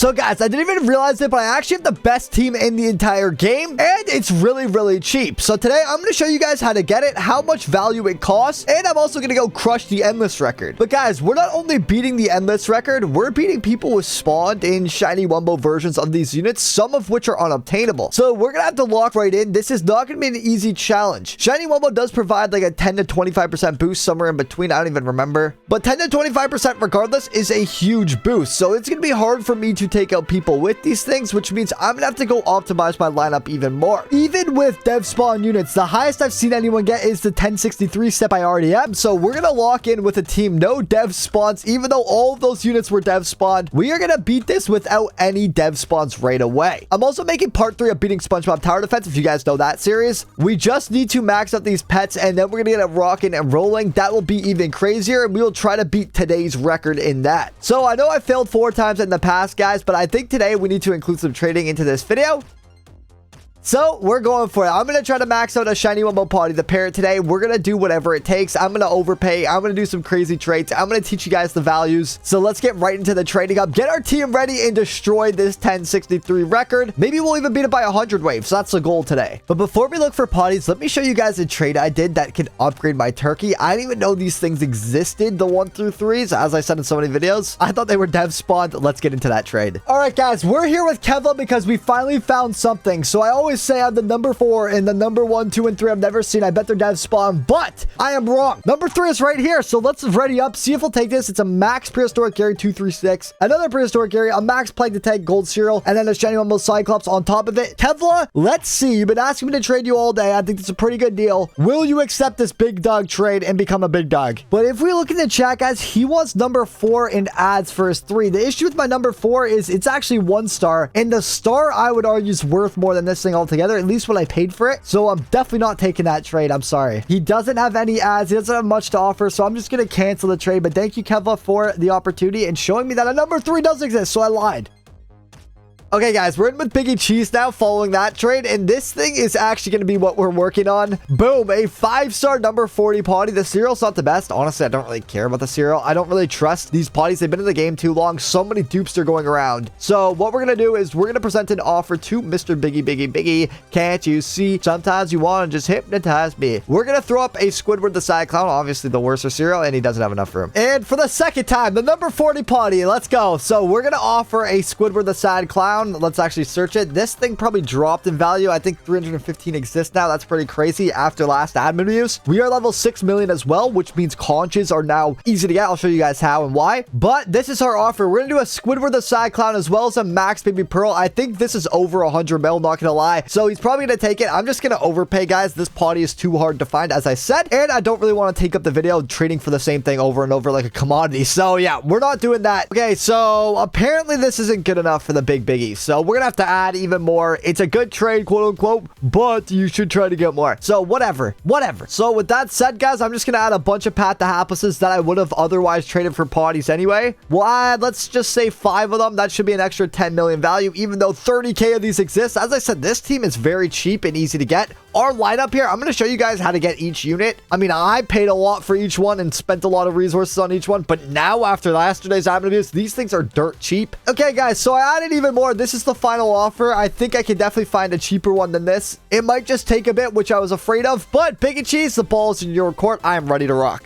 So guys, I didn't even realize it, but I actually have the best team in the entire game, and it's really, really cheap. So today, I'm going to show you guys how to get it, how much value it costs, and I'm also going to go crush the endless record. But guys, we're not only beating the endless record, we're beating people with spawned in shiny Wumbo versions of these units, some of which are unobtainable. So we're going to have to lock right in. This is not going to be an easy challenge. Shiny Wumbo does provide like a 10 to 25% boost somewhere in between. I don't even remember. But 10 to 25% regardless is a huge boost. So it's going to be hard for me to take out people with these things, which means I'm going to have to go optimize my lineup even more. Even with dev spawn units, the highest I've seen anyone get is the 1063 step I already am. So we're going to lock in with a team no dev spawns, even though all of those units were dev spawned. We are going to beat this without any dev spawns right away. I'm also making part 3 of beating SpongeBob Tower Defense, if you guys know that series. We just need to max out these pets, and then we're going to get it rocking and rolling. That will be even crazier, and we will try to beat today's record in that. So I know I failed 4 times in the past, guys, but I think today we need to include some trading into this video. So we're going for it. I'm going to try to max out a shiny Wumbo party, the Parrot, today. We're going to do whatever it takes. I'm going to overpay. I'm going to do some crazy trades. I'm going to teach you guys the values. So let's get right into the trading up. Get our team ready and destroy this 1063 record. Maybe we'll even beat it by 100 waves. So that's the goal today. But before we look for potties, let me show you guys a trade I did that can upgrade my turkey. I didn't even know these things existed, the 1 through 3s, as I said in so many videos. I thought they were dev spawned. Let's get into that trade. All right, guys, we're here with Kevla because we finally found something. So I always say I'm the number 4 and the number 1, 2, and 3 I've never seen. I bet they're dev spawn, but I am wrong. Number 3 is right here. So let's ready up, see if we'll take this. It's a max prehistoric carry 236, another prehistoric carry, a max plague to tank gold cereal, and then a shiny Wumbo Cyclops on top of it. Kevla, let's see. You've been asking me to trade you all day. I think it's a pretty good deal. Will you accept this big dog trade and become a big dog? But if we look in the chat, guys, he wants number 4 and adds for his 3. The issue with my number 4 is it's actually 1 star, and the star I would argue is worth more than this thing altogether, at least what I paid for it. So I'm definitely not taking that trade. I'm sorry. He doesn't have any ads. He doesn't have much to offer. So I'm just going to cancel the trade. But thank you, Kevla, for the opportunity and showing me that a number 3 does exist. So I lied. Okay, guys, we're in with Biggie Cheese now following that trade, and this thing is actually going to be what we're working on. Boom, a 5-star number 40 potty. The cereal's not the best. Honestly, I don't really care about the cereal. I don't really trust these potties. They've been in the game too long. So many dupes are going around. So what we're going to do is we're going to present an offer to Mr. Biggie. Can't you see? Sometimes you want to just hypnotize me. We're going to throw up a Squidward the Side Clown, obviously the worst cereal, and he doesn't have enough room. And for the second time, the number 40 potty. Let's go. So we're going to offer a Squidward the Side Clown. Let's actually search it. This thing probably dropped in value. I think 315 exists now. That's pretty crazy after last admin use. We are level 6 million as well, which means conches are now easy to get. I'll show you guys how and why. But this is our offer. We're going to do a Squidward the Side Clown as well as a Max Baby Pearl. I think this is over 100 mil, not going to lie. So he's probably going to take it. I'm just going to overpay, guys. This potty is too hard to find, as I said. And I don't really want to take up the video trading for the same thing over and over like a commodity. So yeah, we're not doing that. Okay, so apparently this isn't good enough for the biggie. So we're going to have to add even more. It's a good trade, quote unquote, but you should try to get more. So whatever. So with that said, guys, I'm just going to add a bunch of Pat the Haplesses that I would have otherwise traded for potties anyway. We'll add, let's just say 5 of them. That should be an extra 10 million value, even though 30k of these exist. As I said, this team is very cheap and easy to get. Our lineup here, I'm going to show you guys how to get each unit. I mean, I paid a lot for each one and spent a lot of resources on each one, but now after yesterday's admin abuse, these things are dirt cheap. Okay, guys, so I added even more. This is the final offer. I think I can definitely find a cheaper one than this. It might just take a bit, which I was afraid of, but Biggie Cheese, the ball's in your court. I am ready to rock.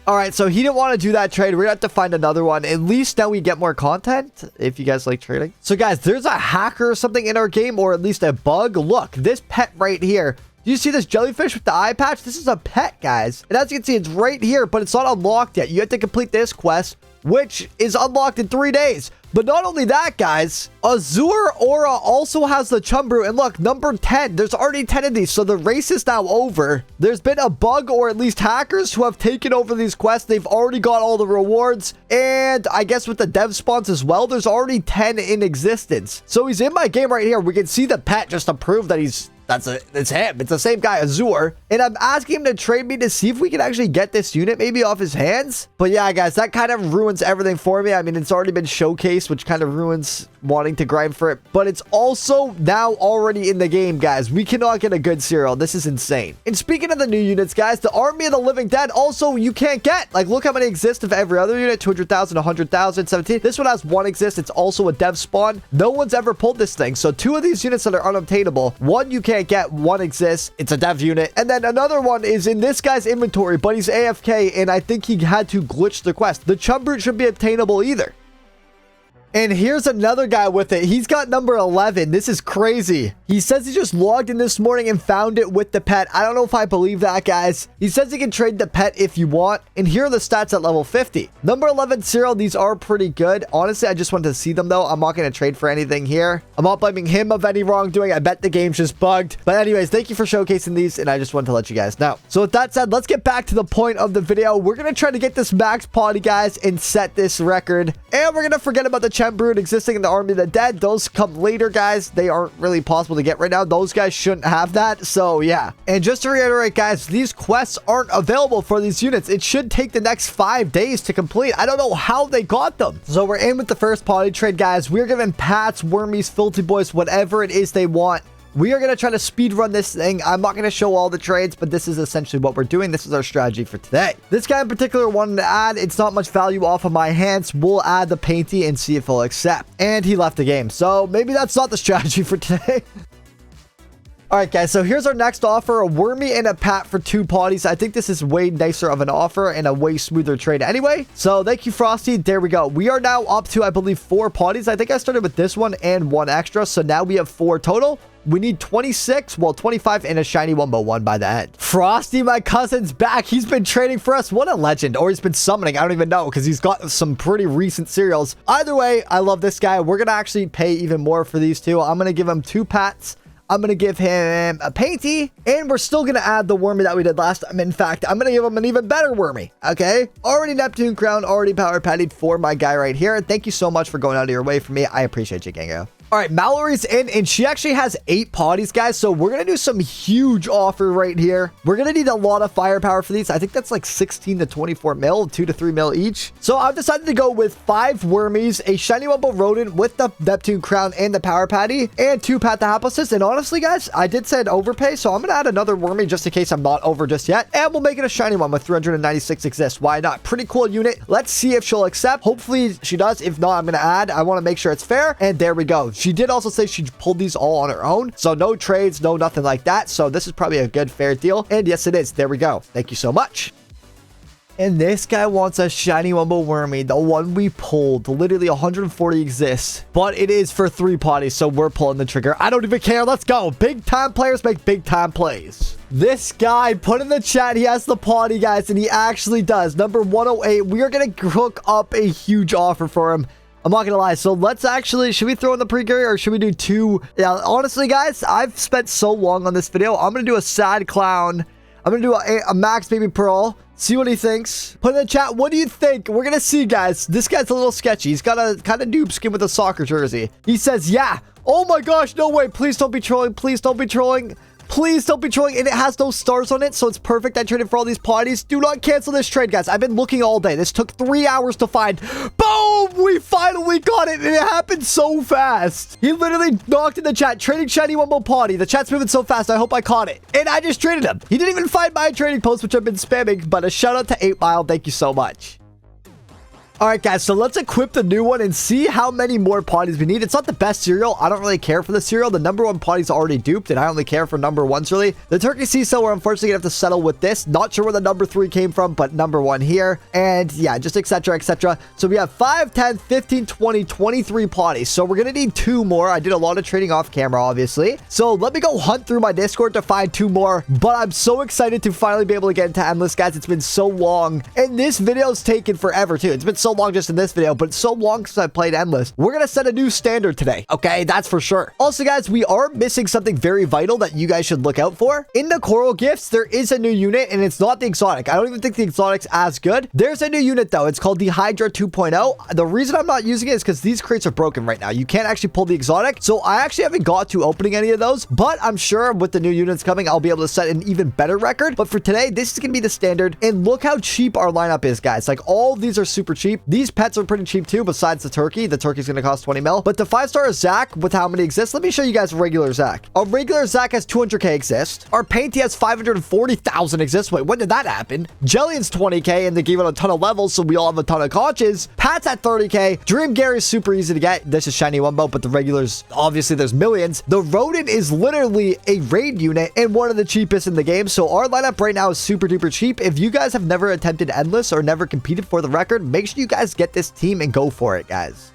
All right, so he didn't want to do that trade. We're going to have to find another one. At least now we get more content, if you guys like trading. So, guys, there's a hacker or something in our game, or at least a bug. Look, this pet right here. Do you see this jellyfish with the eye patch? This is a pet, guys. And as you can see, it's right here, but it's not unlocked yet. You have to complete this quest, which is unlocked in 3 days. But not only that, guys, Azure Aura also has the Chumbrew. And look, number 10, there's already 10 of these. So the race is now over. There's been a bug, or at least hackers who have taken over these quests. They've already got all the rewards. And I guess with the dev spawns as well, there's already 10 in existence. So he's in my game right here. We can see the pet just to prove that he's it's him. It's the same guy, Azure. And I'm asking him to trade me to see if we can actually get this unit maybe off his hands. But yeah, guys, that kind of ruins everything for me. I mean, it's already been showcased, which kind of ruins wanting to grind for it. But it's also now already in the game, guys. We cannot get a good serial. This is insane. And speaking of the new units, guys, the Army of the Living Dead also you can't get. Like, look how many exist of every other unit. 200,000, 100,000, 17. This one has one exist. It's also a dev spawn. No one's ever pulled this thing. So two of these units that are unobtainable. One you can't get. One exists. It's a dev unit. And then another one is in this guy's inventory, but he's AFK, and I think he had to glitch the quest. The Chum Brute should be obtainable either. And here's another guy with it. He's got number 11. This is crazy. He says he just logged in this morning and found it with the pet. I don't know if I believe that, guys. He says he can trade the pet if you want. And here are the stats at level 50. Number 11 serial. These are pretty good. Honestly, I just wanted to see them, though. I'm not going to trade for anything here. I'm not blaming him of any wrongdoing. I bet the game's just bugged. But anyways, thank you for showcasing these. And I just wanted to let you guys know. So with that said, let's get back to the point of the video. We're going to try to get this max party, guys, and set this record. And we're going to forget about the Chum Brute existing in the Army of the Dead. Those come later, guys. They aren't really possible to get right now. Those guys shouldn't have that. So yeah. And just to reiterate, guys, these quests aren't available for these units. It should take the next 5 days to complete. I don't know how they got them. So we're in with the first party trade, guys. We're giving Pats, Wormies, Filthy Boys, whatever it is they want. We are going to try to speed run this thing. I'm not going to show all the trades, but this is essentially what we're doing. This is our strategy for today. This guy in particular wanted to add, it's not much value off of my hands. We'll add the painty and see if he'll accept. And he left the game. So maybe that's not the strategy for today. All right, guys, so here's our next offer, a Wormy and a Pat for 2 parties. I think this is way nicer of an offer and a way smoother trade anyway. So thank you, Frosty. There we go. We are now up to, I believe, 4 parties. I think I started with this one and 1 extra. So now we have 4 total. We need 26, well, 25 and a shiny 1x1 by the end. Frosty, my cousin's back. He's been trading for us. What a legend. Or he's been summoning. I don't even know because he's got some pretty recent serials. Either way, I love this guy. We're going to actually pay even more for these 2. I'm going to give him 2 Pats. I'm going to give him a painty, and we're still going to add the Wormy that we did last time. In fact, I'm going to give him an even better Wormy, okay? Already Neptune Crown, already Power Patted for my guy right here. Thank you so much for going out of your way for me. I appreciate you, Gango. All right, Mallory's in, and she actually has 8 parties, guys. So we're going to do some huge offer right here. We're going to need a lot of firepower for these. I think that's like 16 to 24 mil, 2 to 3 mil each. So I've decided to go with 5 Wormies, a shiny Wumbo Rodent with the Neptune Crown and the Power Patty, and 2 Pathahapluses. And honestly, guys, I did say an overpay, so I'm going to add another Wormy just in case I'm not over just yet. And we'll make it a shiny one with 396 exists. Why not? Pretty cool unit. Let's see if she'll accept. Hopefully she does. If not, I'm going to add. I want to make sure it's fair. And there we go. She did also say she pulled these all on her own. So no trades, no nothing like that. So this is probably a good, fair deal. And yes, it is. There we go. Thank you so much. And this guy wants a shiny Wumbo Wormy, the one we pulled. Literally 140 exists, but it is for 3 parties, so we're pulling the trigger. I don't even care. Let's go. Big time players make big time plays. This guy put in the chat he has the party, guys, and he actually does. Number 108. We are going to hook up a huge offer for him. I'm not gonna lie. So let's actually, should we throw in the pre-carry or should we do 2? Yeah, honestly, guys, I've spent so long on this video. I'm gonna do a sad clown. I'm gonna do a max baby pearl. See what he thinks. Put in the chat, what do you think? We're gonna see, guys. This guy's a little sketchy. He's got a kind of noob skin with a soccer jersey. He says, yeah. Oh my gosh, no way. Please don't be trolling. Please don't be trolling. Please don't be trolling. And it has those stars on it, so it's perfect. I traded for all these parties. Do not cancel this trade, guys. I've been looking all day. This took 3 hours to find. Boom! We finally got it, and it happened so fast. He literally knocked in the chat, trading shiny Wumbo party. The chat's moving so fast, I hope I caught it. And I just traded him. He didn't even find my trading post, which I've been spamming, but a shout out to 8 Mile. Thank you so much. All right, guys, so let's equip the new one and see how many more parties we need. It's not the best cereal. I don't really care for the cereal. The number 1 party's already duped, and I only care for number 1s, really. The Turkey Seesaw, we're unfortunately going to have to settle with this. Not sure where the number 3 came from, but number 1 here. And yeah, just etc., etc. So we have 5, 10, 15, 20, 23 parties. So we're going to need 2 more. I did a lot of trading off camera, obviously. So let me go hunt through my Discord to find 2 more. But I'm so excited to finally be able to get into Endless, guys. It's been so long. And this video's taken forever, too. It's been so so long just in this video, but it's so long since I played Endless. We're going to set a new standard today. Okay, that's for sure. Also, guys, we are missing something very vital that you guys should look out for. In the Coral Gifts, there is a new unit, and it's not the exotic. I don't even think the exotic's as good. There's a new unit, though. It's called the Hydra 2.0. The reason I'm not using it is because these crates are broken right now. You can't actually pull the exotic, so I actually haven't got to opening any of those, but I'm sure with the new units coming, I'll be able to set an even better record. But for today, this is going to be the standard, and look how cheap our lineup is, guys. Like, all of these are super cheap. These pets are pretty cheap, too, besides the turkey. The turkey's going to cost 20 mil, but the 5-star Zach, with how many exist, let me show you guys a regular Zach. A regular Zach has 200k exist. Our Painty has 540,000 exist. Wait, when did that happen? Jellion's 20k, and they gave it a ton of levels, so we all have a ton of conches. Pat's at 30k. Dream Gary's super easy to get. This is shiny Wumbo, but the regulars, obviously, there's millions. The Rodent is literally a raid unit and one of the cheapest in the game, so our lineup right now is super duper cheap. If you guys have never attempted Endless or never competed for the record, make sure you guys get this team and go for it, guys.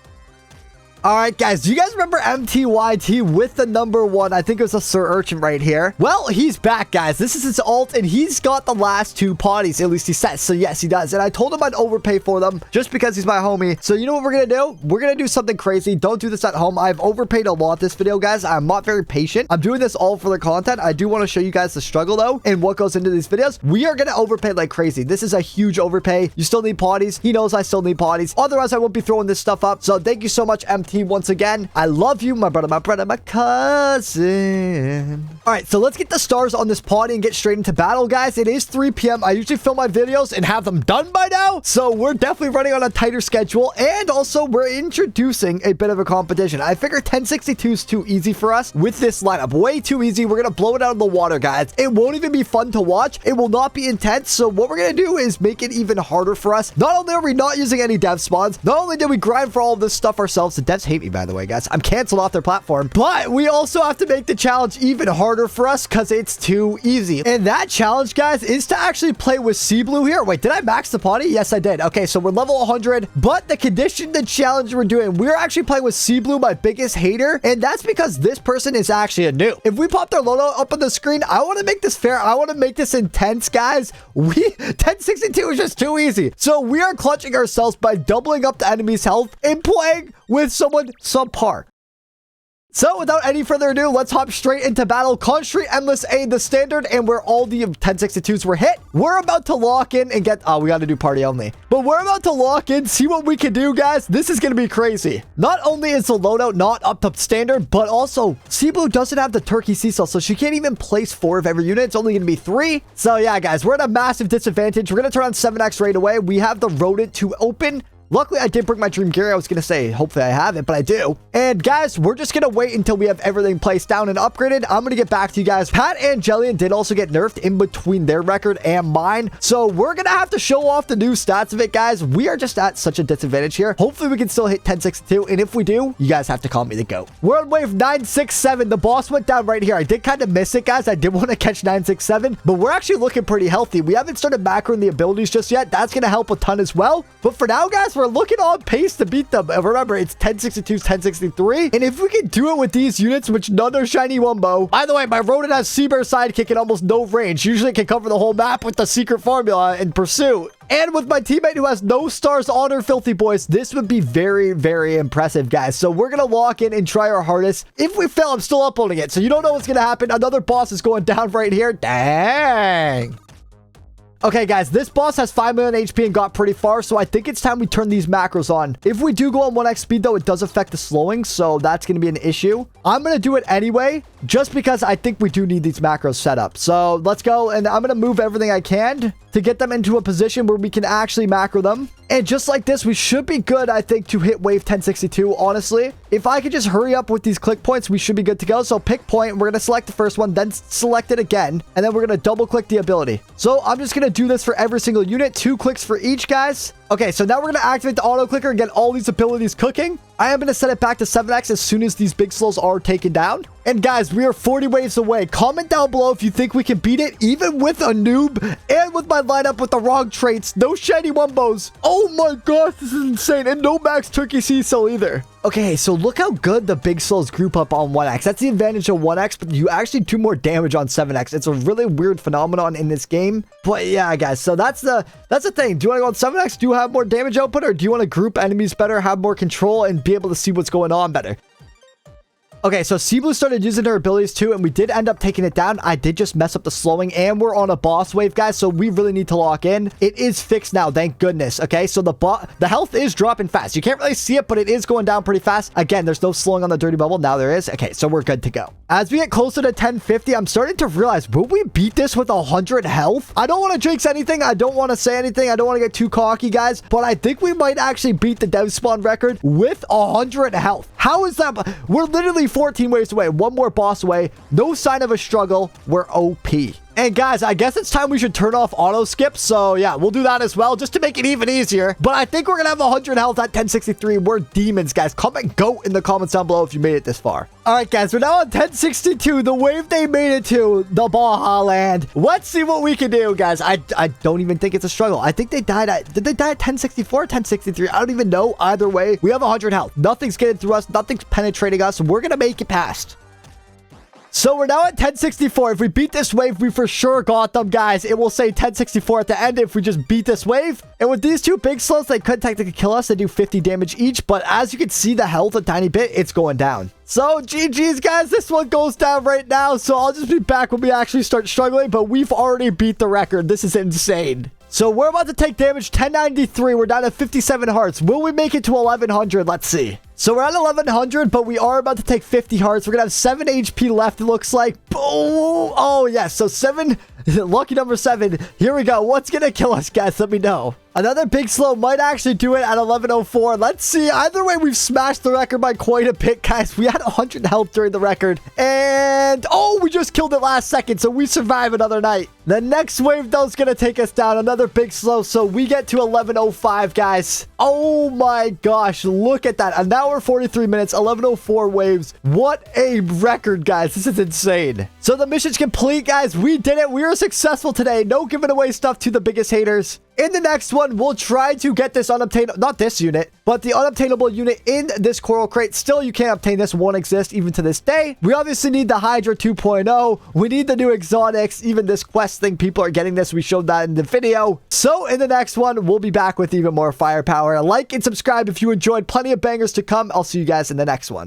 All right, guys, do you guys remember MTYT with the number 1? I think it was a Sir Urchin right here. Well, he's back, guys. This is his alt, and he's got the last 2 potties. At least he says. So, yes, he does. And I told him I'd overpay for them just because he's my homie. So, you know what we're going to do? We're going to do something crazy. Don't do this at home. I've overpaid a lot this video, guys. I'm not very patient. I'm doing this all for the content. I do want to show you guys the struggle, though, and what goes into these videos. We are going to overpay like crazy. This is a huge overpay. You still need potties. He knows I still need potties. Otherwise, I won't be throwing this stuff up. So, thank you so much, MT, once again. I love you, my brother, my cousin. All right, so let's get the stars on this potty and get straight into battle, guys. It is 3 p.m. I usually film my videos and have them done by now, so we're definitely running on a tighter schedule, and also we're introducing a bit of a competition. I figure 1062 is too easy for us with this lineup. Way too easy. We're going to blow it out of the water, guys. It won't even be fun to watch. It will not be intense, so what we're going to do is make it even harder for us. Not only are we not using any dev spawns, not only did we grind for all of this stuff ourselves, the devs hate me, by the way, guys. I'm canceled off their platform, but we also have to make the challenge even harder for us because it's too easy. And that challenge, guys, is to actually play with Sea Blue here. Wait, did I max the potty? Yes, I did. Okay, so we're level 100, but the condition, the challenge we're doing, we're actually playing with Sea Blue, my biggest hater, and that's because this person is actually a noob. If we pop their logo up on the screen, I want to make this fair. I want to make this intense, guys. 1062 is just too easy. So we are clutching ourselves by doubling up the enemy's health and playing with someone subpar. So without any further ado, let's hop straight into battle. Country Endless A, the standard, and where all the 1062s were hit. We're about to lock in and get... Oh, we got to do party only. But we're about to lock in, see what we can do, guys. This is going to be crazy. Not only is the loadout not up to standard, but also Sea Blue doesn't have the turkey Cecil, so she can't even place 4 of every unit. It's only going to be 3. So yeah, guys, we're at a massive disadvantage. We're going to turn on 7x right away. We have the Rodent to open. Luckily, I did bring my Dream Gear. I was going to say, hopefully I have it, but I do. And guys, we're just going to wait until we have everything placed down and upgraded. I'm going to get back to you guys. Pat and Jellian did also get nerfed in between their record and mine. So we're going to have to show off the new stats of it, guys. We are just at such a disadvantage here. Hopefully, we can still hit 1062. And if we do, you guys have to call me the GOAT. We're on wave 967. The boss went down right here. I did kind of miss it, guys. I did want to catch 967, but we're actually looking pretty healthy. We haven't started macroing the abilities just yet. That's going to help a ton as well. But for now, guys, we're looking on pace to beat them. Remember, it's 1062, 1063. And if we can do it with these units, which none are shiny Wumbo. By the way, my Rodent has Seabear sidekick and almost no range. Usually it can cover the whole map with the secret formula in pursuit. And with my teammate who has no stars on her filthy boys, this would be very, very impressive, guys. So we're going to lock in and try our hardest. If we fail, I'm still uploading it. So you don't know what's going to happen. Another boss is going down right here. Dang. Okay, guys, this boss has 5 million HP and got pretty far, so I think it's time we turn these macros on. If we do go on 1x speed, though, it does affect the slowing, so that's going to be an issue. I'm going to do it anyway, just because I think we do need these macros set up. So let's go, and I'm going to move everything I can to get them into a position where we can actually macro them. And just like this, we should be good, I think, to hit wave 1062, honestly. If I could just hurry up with these click points, we should be good to go. So pick point, we're going to select the first one, then select it again, and then we're going to double click the ability. So I'm just going to do this for every single unit, 2 clicks for each, guys. Okay, so now we're going to activate the auto clicker and get all these abilities cooking. I am going to set it back to 7x as soon as these big slows are taken down. And guys, we are 40 waves away. Comment down below if you think we can beat it, even with a noob and with my lineup with the wrong traits. No shiny Wumbos. Oh my gosh, this is insane. And no max turkey Cecil either. Okay, so look how good the big slows group up on 1x. That's the advantage of 1x, but you actually do more damage on 7x. It's a really weird phenomenon in this game. But yeah, guys, so that's the thing. Do you want to go on 7x? Do you have more damage output, or do you want to group enemies better, have more control, and be able to see what's going on better? Okay, so C-Blue started using her abilities too, and we did end up taking it down. I did just mess up the slowing, and we're on a boss wave, guys, so we really need to lock in. It is fixed now, thank goodness, okay? So the health is dropping fast. You can't really see it, but it is going down pretty fast. Again, there's no slowing on the dirty bubble. Now there is. Okay, so we're good to go. As we get closer to 1050, I'm starting to realize, will we beat this with 100 health? I don't want to jinx anything. I don't want to say anything. I don't want to get too cocky, guys, but I think we might actually beat the dev spawn record with 100 health. How is that? We're literally 14 waves away. One more boss away. No sign of a struggle. We're OP. And guys, I guess it's time we should turn off auto skip. So yeah, we'll do that as well, just to make it even easier. But I think we're going to have 100 health at 1063. We're demons, guys. Comment GOAT in the comments down below if you made it this far. All right, guys, we're now on 1062. The wave they made it to, the Baja Land. Let's see what we can do, guys. I don't even think it's a struggle. I think they died at, did they die at 1064 or 1063? I don't even know. Either way, we have 100 health. Nothing's getting through us. Nothing's penetrating us. We're going to make it past. So we're now at 1064. If we beat this wave, we for sure got them, guys. It will say 1064 at the end if we just beat this wave. And with these two big slows, they could technically kill us. They do 50 damage each. But as you can see, the health a tiny bit, it's going down. So GG's, guys. This one goes down right now. So I'll just be back when we actually start struggling. But we've already beat the record. This is insane. So we're about to take damage 1093. We're down to 57 hearts. Will we make it to 1100? Let's see. So we're at 1100, but we are about to take 50 hearts. We're going to have 7 HP left, it looks like. Boom. Oh, yes. So 7, lucky number 7. Here we go. What's going to kill us, guys? Let me know. Another big slow might actually do it at 1104. Let's see. Either way, we've smashed the record by quite a bit, guys. We had 100 health during the record. And, oh, we just killed it last second. So we survive another night. The next wave, though, is going to take us down. Another big slow. So we get to 1105, guys. Oh, my gosh. Look at that. An hour, 43 minutes, 1104 waves. What a record, guys. This is insane. So the mission's complete, guys. We did it. We were successful today. No giving away stuff to the biggest haters. In the next one, we'll try to get this unobtainable, not this unit, but the unobtainable unit in this coral crate. Still, you can't obtain this. Won't exist even to this day. We obviously need the Hydra 2.0. We need the new exotics. Even this quest thing, people are getting this. We showed that in the video. So in the next one, we'll be back with even more firepower. Like and subscribe if you enjoyed. Plenty of bangers to come. I'll see you guys in the next one.